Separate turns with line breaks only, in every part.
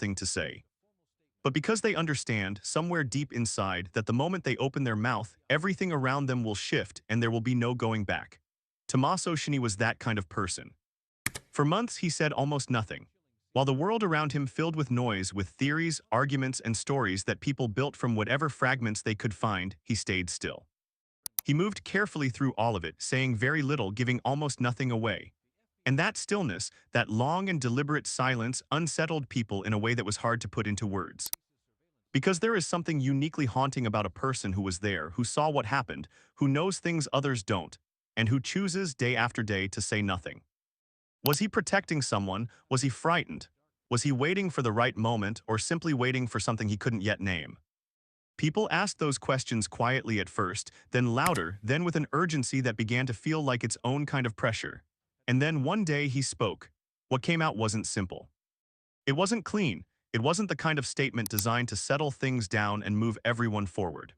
something to say. But because they understand, somewhere deep inside, that the moment they open their mouth, everything around them will shift and there will be no going back. Tommaso Cioni was that kind of person. For months he said almost nothing. While the world around him filled with noise, with theories, arguments, and stories that people built from whatever fragments they could find, he stayed still. He moved carefully through all of it, saying very little, giving almost nothing away. And that stillness, that long and deliberate silence, unsettled people in a way that was hard to put into words. Because there is something uniquely haunting about a person who was there, who saw what happened, who knows things others don't, and who chooses day after day to say nothing. Was he protecting someone? Was he frightened? Was he waiting for the right moment, or simply waiting for something he couldn't yet name? People asked those questions quietly at first, then louder, then with an urgency that began to feel like its own kind of pressure. And then one day he spoke. What came out wasn't simple. It wasn't clean. It wasn't the kind of statement designed to settle things down and move everyone forward.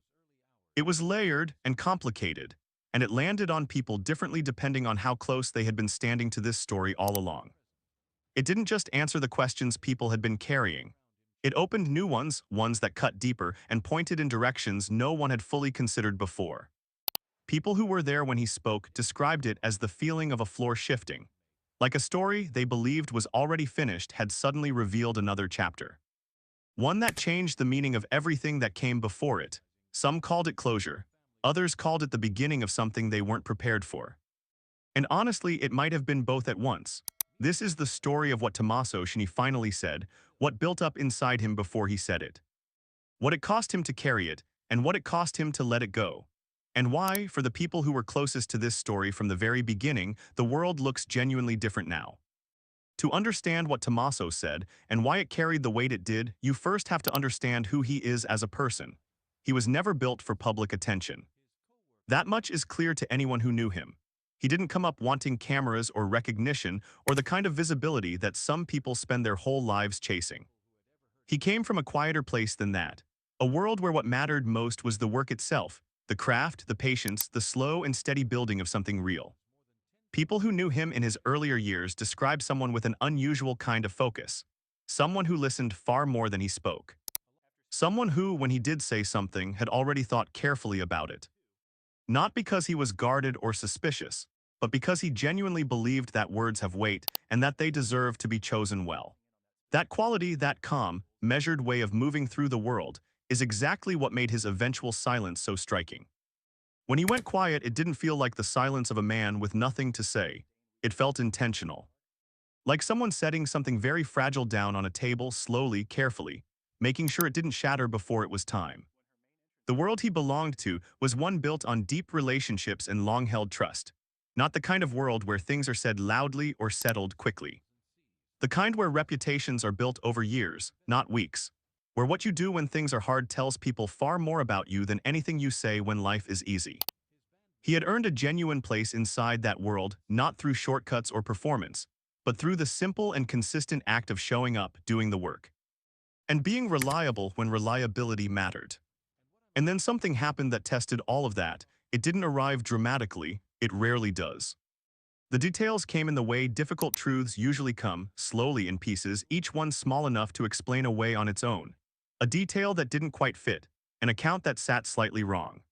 It was layered and complicated, and it landed on people differently depending on how close they had been standing to this story all along. It didn't just answer the questions people had been carrying. It opened new ones, ones that cut deeper and pointed in directions no one had fully considered before. People who were there when he spoke described it as the feeling of a floor shifting. Like a story they believed was already finished had suddenly revealed another chapter. One that changed the meaning of everything that came before it. Some called it closure. Others called it the beginning of something they weren't prepared for. And honestly, it might have been both at once. This is the story of what Tommaso Cioni finally said, what built up inside him before he said it. What it cost him to carry it, and what it cost him to let it go. And why, for the people who were closest to this story from the very beginning, the world looks genuinely different now. To understand what Tommaso said, and why it carried the weight it did, you first have to understand who he is as a person. He was never built for public attention. That much is clear to anyone who knew him. He didn't come up wanting cameras or recognition or the kind of visibility that some people spend their whole lives chasing. He came from a quieter place than that, a world where what mattered most was the work itself, the craft, the patience, the slow and steady building of something real. People who knew him in his earlier years described someone with an unusual kind of focus, someone who listened far more than he spoke. Someone who, when he did say something, had already thought carefully about it. Not because he was guarded or suspicious, but because he genuinely believed that words have weight and that they deserve to be chosen well. That quality, that calm, measured way of moving through the world, is exactly what made his eventual silence so striking. When he went quiet, it didn't feel like the silence of a man with nothing to say. It felt intentional. Like someone setting something very fragile down on a table slowly, carefully, making sure it didn't shatter before it was time. The world he belonged to was one built on deep relationships and long-held trust. Not the kind of world where things are said loudly or settled quickly. The kind where reputations are built over years, not weeks. Where what you do when things are hard tells people far more about you than anything you say when life is easy. He had earned a genuine place inside that world, not through shortcuts or performance, but through the simple and consistent act of showing up, doing the work. And being reliable when reliability mattered. And then something happened that tested all of that. It didn't arrive dramatically, it rarely does. The details came in the way difficult truths usually come, slowly in pieces, each one small enough to explain away on its own. A detail that didn't quite fit, an account that sat slightly wrong.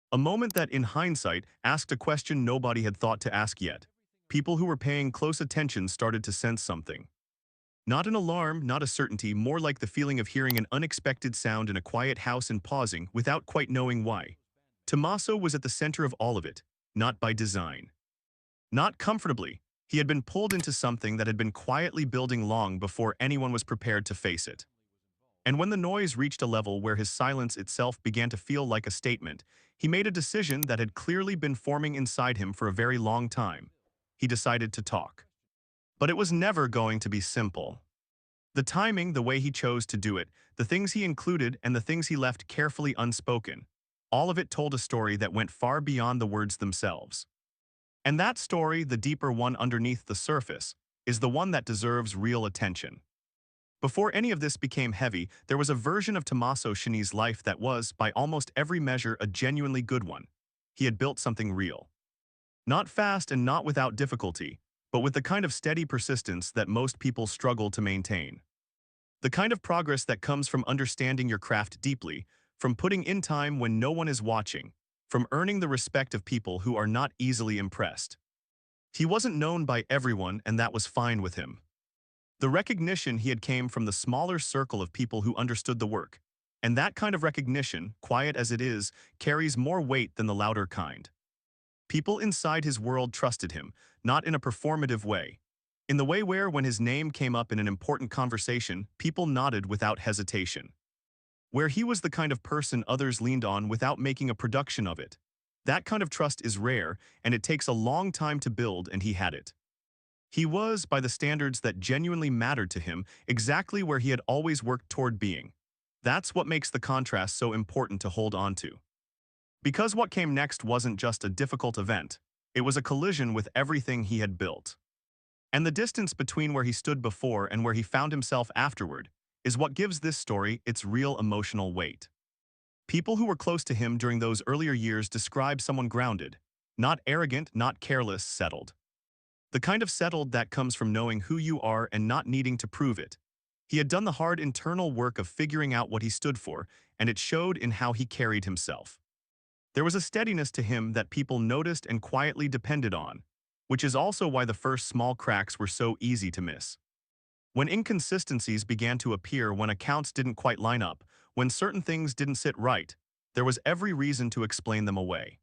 A moment that, in hindsight, asked a question nobody had thought to ask yet. People who were paying close attention started to sense something. Not an alarm, not a certainty, more like the feeling of hearing an unexpected sound in a quiet house and pausing without quite knowing why. Tommaso was at the center of all of it, not by design. Not comfortably. He had been pulled into something that had been quietly building long before anyone was prepared to face it. And when the noise reached a level where his silence itself began to feel like a statement, he made a decision that had clearly been forming inside him for a very long time. He decided to talk. But it was never going to be simple. The timing, the way he chose to do it, the things he included and the things he left carefully unspoken, all of it told a story that went far beyond the words themselves. And that story, the deeper one underneath the surface, is the one that deserves real attention. Before any of this became heavy, there was a version of Tommaso Cioni's life that was, by almost every measure, a genuinely good one. He had built something real. Not fast and not without difficulty, but with the kind of steady persistence that most people struggle to maintain. The kind of progress that comes from understanding your craft deeply, from putting in time when no one is watching, from earning the respect of people who are not easily impressed. He wasn't known by everyone, and that was fine with him. The recognition he had came from the smaller circle of people who understood the work. And that kind of recognition, quiet as it is, carries more weight than the louder kind. People inside his world trusted him, not in a performative way. In the way where, when his name came up in an important conversation, people nodded without hesitation. Where he was the kind of person others leaned on without making a production of it. That kind of trust is rare, and it takes a long time to build, and he had it. He was, by the standards that genuinely mattered to him, exactly where he had always worked toward being. That's what makes the contrast so important to hold on to. Because what came next wasn't just a difficult event, it was a collision with everything he had built. And the distance between where he stood before and where he found himself afterward is what gives this story its real emotional weight. People who were close to him during those earlier years describe someone grounded, not arrogant, not careless, settled. The kind of settled that comes from knowing who you are and not needing to prove it. He had done the hard internal work of figuring out what he stood for, and it showed in how he carried himself. There was a steadiness to him that people noticed and quietly depended on, which is also why the first small cracks were so easy to miss. When inconsistencies began to appear, when accounts didn't quite line up, when certain things didn't sit right, there was every reason to explain them away.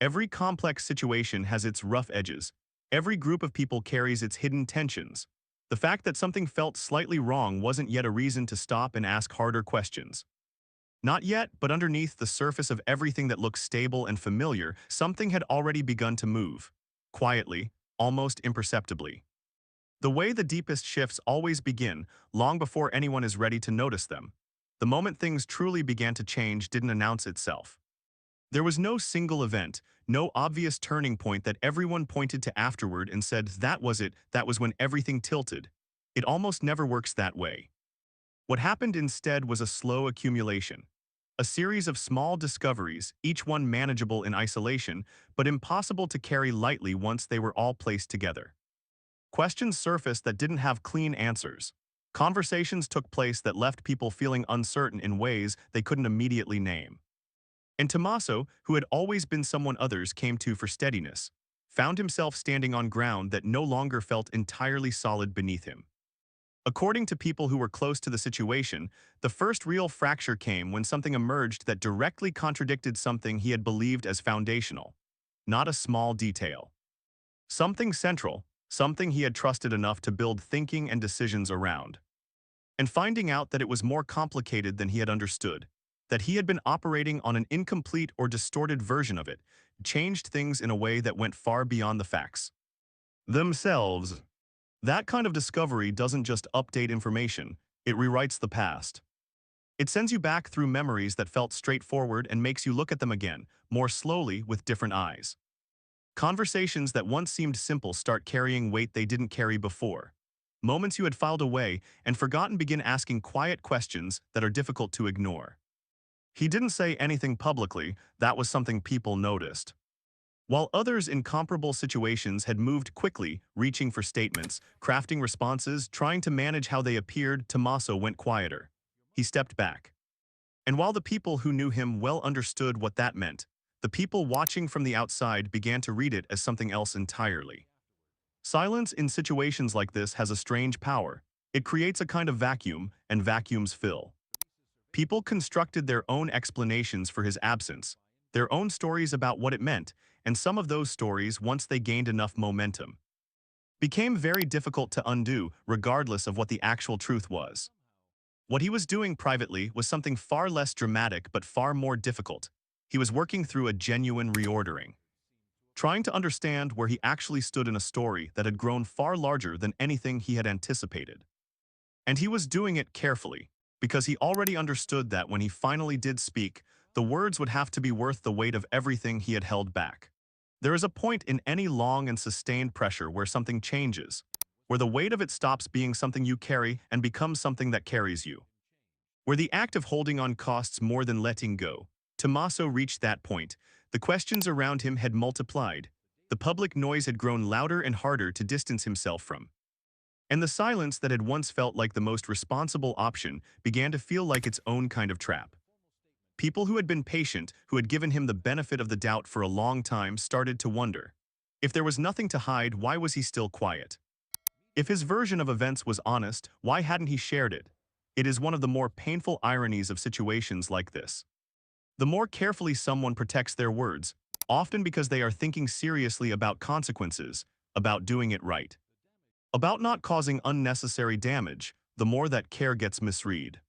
Every complex situation has its rough edges. Every group of people carries its hidden tensions. The fact that something felt slightly wrong wasn't yet a reason to stop and ask harder questions. Not yet, but underneath the surface of everything that looked stable and familiar, something had already begun to move. Quietly, almost imperceptibly. The way the deepest shifts always begin, long before anyone is ready to notice them. The moment things truly began to change didn't announce itself. There was no single event, no obvious turning point that everyone pointed to afterward and said, that was it, that was when everything tilted. It almost never works that way. What happened instead was a slow accumulation. A series of small discoveries, each one manageable in isolation, but impossible to carry lightly once they were all placed together. Questions surfaced that didn't have clean answers. Conversations took place that left people feeling uncertain in ways they couldn't immediately name. And Tommaso, who had always been someone others came to for steadiness, found himself standing on ground that no longer felt entirely solid beneath him. According to people who were close to the situation, the first real fracture came when something emerged that directly contradicted something he had believed as foundational. Not a small detail. Something central, something he had trusted enough to build thinking and decisions around. And finding out that it was more complicated than he had understood, that he had been operating on an incomplete or distorted version of it, changed things in a way that went far beyond the facts themselves. That kind of discovery doesn't just update information, it rewrites the past. It sends you back through memories that felt straightforward and makes you look at them again, more slowly, with different eyes. Conversations that once seemed simple start carrying weight they didn't carry before. Moments you had filed away and forgotten begin asking quiet questions that are difficult to ignore. He didn't say anything publicly, that was something people noticed. While others in comparable situations had moved quickly, reaching for statements, crafting responses, trying to manage how they appeared, Tommaso went quieter. He stepped back. And while the people who knew him well understood what that meant, the people watching from the outside began to read it as something else entirely. Silence in situations like this has a strange power. It creates a kind of vacuum, and vacuums fill. People constructed their own explanations for his absence, their own stories about what it meant, and some of those stories, once they gained enough momentum, became very difficult to undo, regardless of what the actual truth was. What he was doing privately was something far less dramatic but far more difficult. He was working through a genuine reordering, trying to understand where he actually stood in a story that had grown far larger than anything he had anticipated. And he was doing it carefully, because he already understood that when he finally did speak, the words would have to be worth the weight of everything he had held back. There is a point in any long and sustained pressure where something changes, where the weight of it stops being something you carry and becomes something that carries you. Where the act of holding on costs more than letting go. Tommaso reached that point. The questions around him had multiplied. The public noise had grown louder and harder to distance himself from. And the silence that had once felt like the most responsible option began to feel like its own kind of trap. People who had been patient, who had given him the benefit of the doubt for a long time, started to wonder. If there was nothing to hide, why was he still quiet? If his version of events was honest, why hadn't he shared it? It is one of the more painful ironies of situations like this. The more carefully someone protects their words, often because they are thinking seriously about consequences, about doing it right, about not causing unnecessary damage, the more that care gets misread.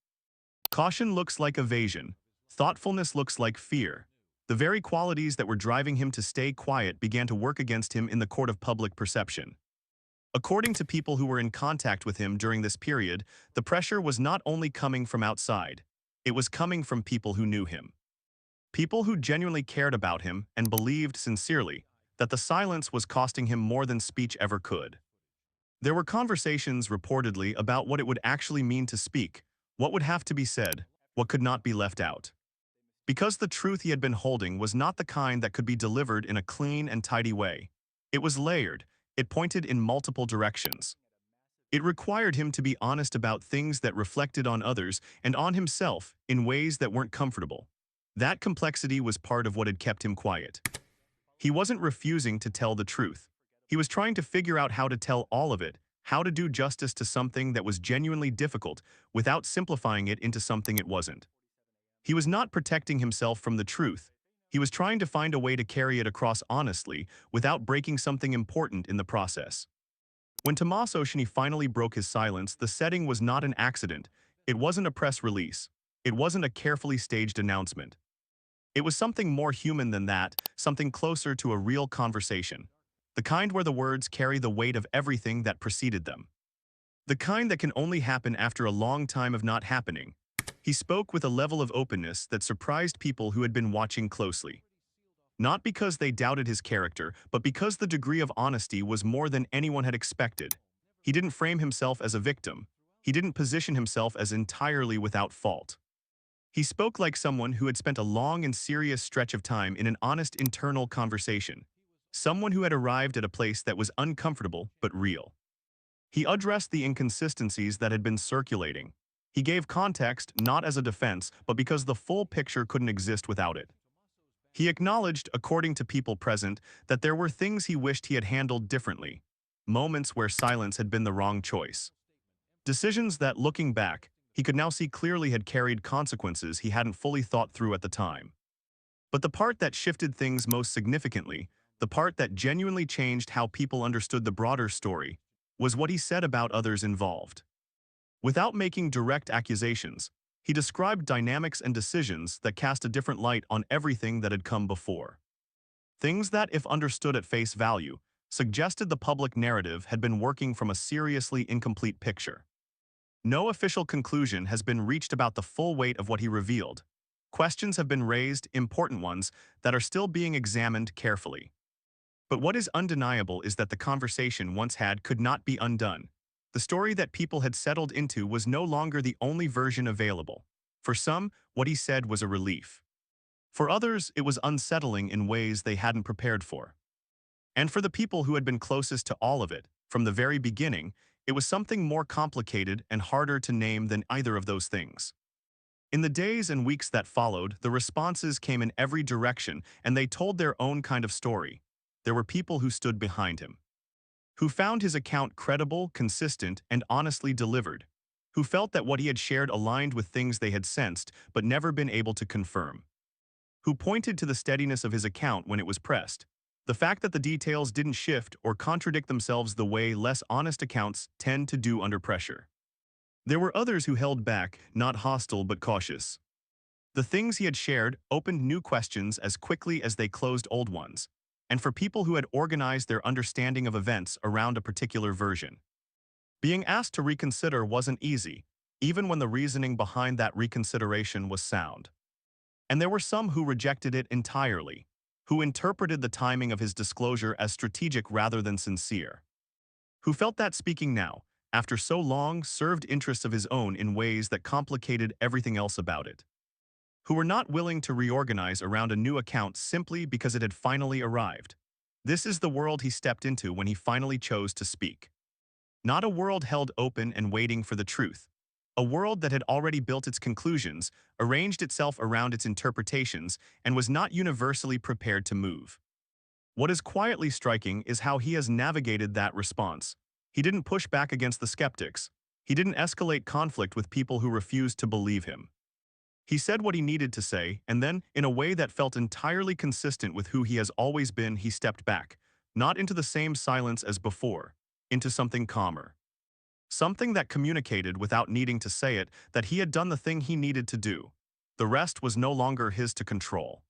Caution looks like evasion. Thoughtfulness looks like fear. The very qualities that were driving him to stay quiet began to work against him in the court of public perception. According to people who were in contact with him during this period, the pressure was not only coming from outside, it was coming from people who knew him. People who genuinely cared about him and believed sincerely that the silence was costing him more than speech ever could. There were conversations reportedly about what it would actually mean to speak, what would have to be said, what could not be left out. Because the truth he had been holding was not the kind that could be delivered in a clean and tidy way. It was layered, it pointed in multiple directions. It required him to be honest about things that reflected on others and on himself in ways that weren't comfortable. That complexity was part of what had kept him quiet. He wasn't refusing to tell the truth. He was trying to figure out how to tell all of it, how to do justice to something that was genuinely difficult without simplifying it into something it wasn't. He was not protecting himself from the truth. He was trying to find a way to carry it across honestly without breaking something important in the process. When Tommaso Cioni finally broke his silence, the setting was not an accident. It wasn't a press release. It wasn't a carefully staged announcement. It was something more human than that, something closer to a real conversation. The kind where the words carry the weight of everything that preceded them. The kind that can only happen after a long time of not happening. He spoke with a level of openness that surprised people who had been watching closely. Not because they doubted his character, but because the degree of honesty was more than anyone had expected. He didn't frame himself as a victim. He didn't position himself as entirely without fault. He spoke like someone who had spent a long and serious stretch of time in an honest internal conversation. Someone who had arrived at a place that was uncomfortable but real. He addressed the inconsistencies that had been circulating. He gave context not as a defense, but because the full picture couldn't exist without it. He acknowledged, according to people present, that there were things he wished he had handled differently, moments where silence had been the wrong choice. Decisions that, looking back, he could now see clearly had carried consequences he hadn't fully thought through at the time. But the part that shifted things most significantly, the part that genuinely changed how people understood the broader story, was what he said about others involved. Without making direct accusations, he described dynamics and decisions that cast a different light on everything that had come before. Things that, if understood at face value, suggested the public narrative had been working from a seriously incomplete picture. No official conclusion has been reached about the full weight of what he revealed. Questions have been raised, important ones, that are still being examined carefully. But what is undeniable is that the conversation once had could not be undone. The story that people had settled into was no longer the only version available. For some, what he said was a relief. For others, it was unsettling in ways they hadn't prepared for. And for the people who had been closest to all of it, from the very beginning, it was something more complicated and harder to name than either of those things. In the days and weeks that followed, the responses came in every direction, and they told their own kind of story. There were people who stood behind him, who found his account credible, consistent, and honestly delivered, who felt that what he had shared aligned with things they had sensed but never been able to confirm, who pointed to the steadiness of his account when it was pressed, the fact that the details didn't shift or contradict themselves the way less honest accounts tend to do under pressure. There were others who held back, not hostile but cautious. The things he had shared opened new questions as quickly as they closed old ones, and for people who had organized their understanding of events around a particular version. Being asked to reconsider wasn't easy, even when the reasoning behind that reconsideration was sound. And there were some who rejected it entirely, who interpreted the timing of his disclosure as strategic rather than sincere, who felt that speaking now, after so long, served interests of his own in ways that complicated everything else about it, who were not willing to reorganize around a new account simply because it had finally arrived. This is the world he stepped into when he finally chose to speak. Not a world held open and waiting for the truth. A world that had already built its conclusions, arranged itself around its interpretations, and was not universally prepared to move. What is quietly striking is how he has navigated that response. He didn't push back against the skeptics. He didn't escalate conflict with people who refused to believe him. He said what he needed to say, and then, in a way that felt entirely consistent with who he has always been, he stepped back, not into the same silence as before, into something calmer. Something that communicated without needing to say it that he had done the thing he needed to do. The rest was no longer his to control.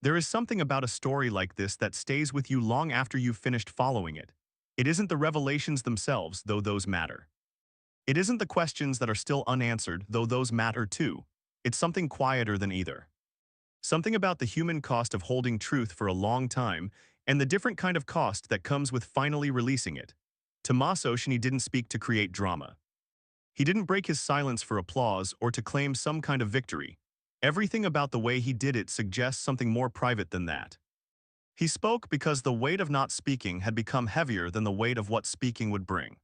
There is something about a story like this that stays with you long after you've finished following it. It isn't the revelations themselves, though those matter. It isn't the questions that are still unanswered, though those matter too. It's something quieter than either. Something about the human cost of holding truth for a long time and the different kind of cost that comes with finally releasing it. Tommaso Cioni didn't speak to create drama. He didn't break his silence for applause or to claim some kind of victory. Everything about the way he did it suggests something more private than that. He spoke because the weight of not speaking had become heavier than the weight of what speaking would bring.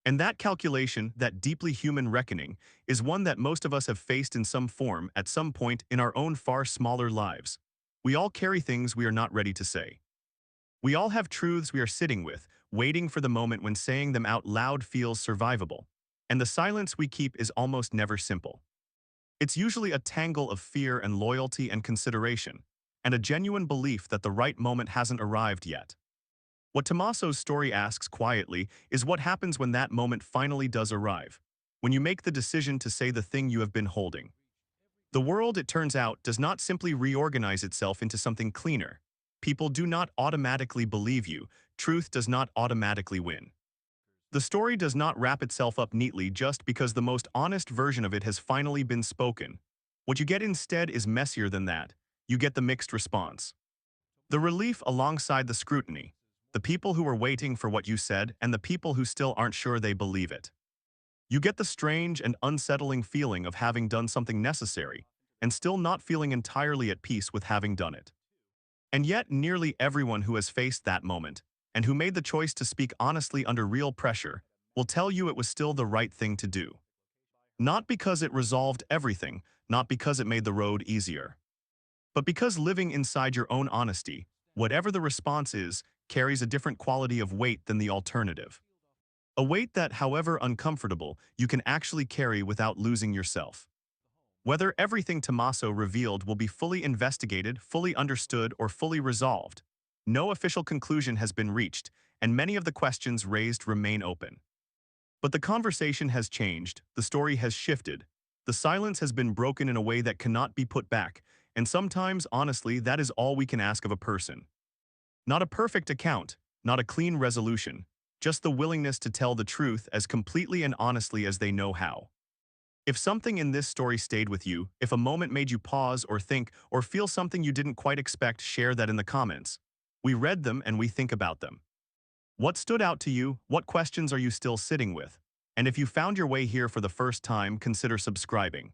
And that calculation, that deeply human reckoning, is one that most of us have faced in some form at some point in our own far smaller lives. We all carry things we are not ready to say. We all have truths we are sitting with, waiting for the moment when saying them out loud feels survivable. And the silence we keep is almost never simple. It's usually a tangle of fear and loyalty and consideration, and a genuine belief that the right moment hasn't arrived yet. What Tommaso's story asks quietly is what happens when that moment finally does arrive, when you make the decision to say the thing you have been holding. The world, it turns out, does not simply reorganize itself into something cleaner. People do not automatically believe you. Truth does not automatically win. The story does not wrap itself up neatly just because the most honest version of it has finally been spoken. What you get instead is messier than that. You get the mixed response. The relief alongside the scrutiny. The people who are waiting for what you said and the people who still aren't sure they believe it. You get the strange and unsettling feeling of having done something necessary and still not feeling entirely at peace with having done it. And yet, nearly everyone who has faced that moment and who made the choice to speak honestly under real pressure will tell you it was still the right thing to do. Not because it resolved everything, not because it made the road easier, but because living inside your own honesty, whatever the response is, carries a different quality of weight than the alternative. A weight that, however uncomfortable, you can actually carry without losing yourself. Whether everything Tommaso revealed will be fully investigated, fully understood, or fully resolved, no official conclusion has been reached, and many of the questions raised remain open. But the conversation has changed, the story has shifted, the silence has been broken in a way that cannot be put back, and sometimes, honestly, that is all we can ask of a person. Not a perfect account, not a clean resolution, just the willingness to tell the truth as completely and honestly as they know how. If something in this story stayed with you, if a moment made you pause or think or feel something you didn't quite expect, share that in the comments. We read them and we think about them. What stood out to you? What questions are you still sitting with? And if you found your way here for the first time, consider subscribing.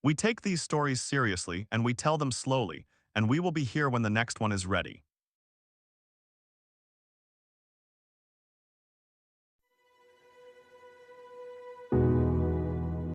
We take these stories seriously and we tell them slowly, and we will be here when the next one is ready.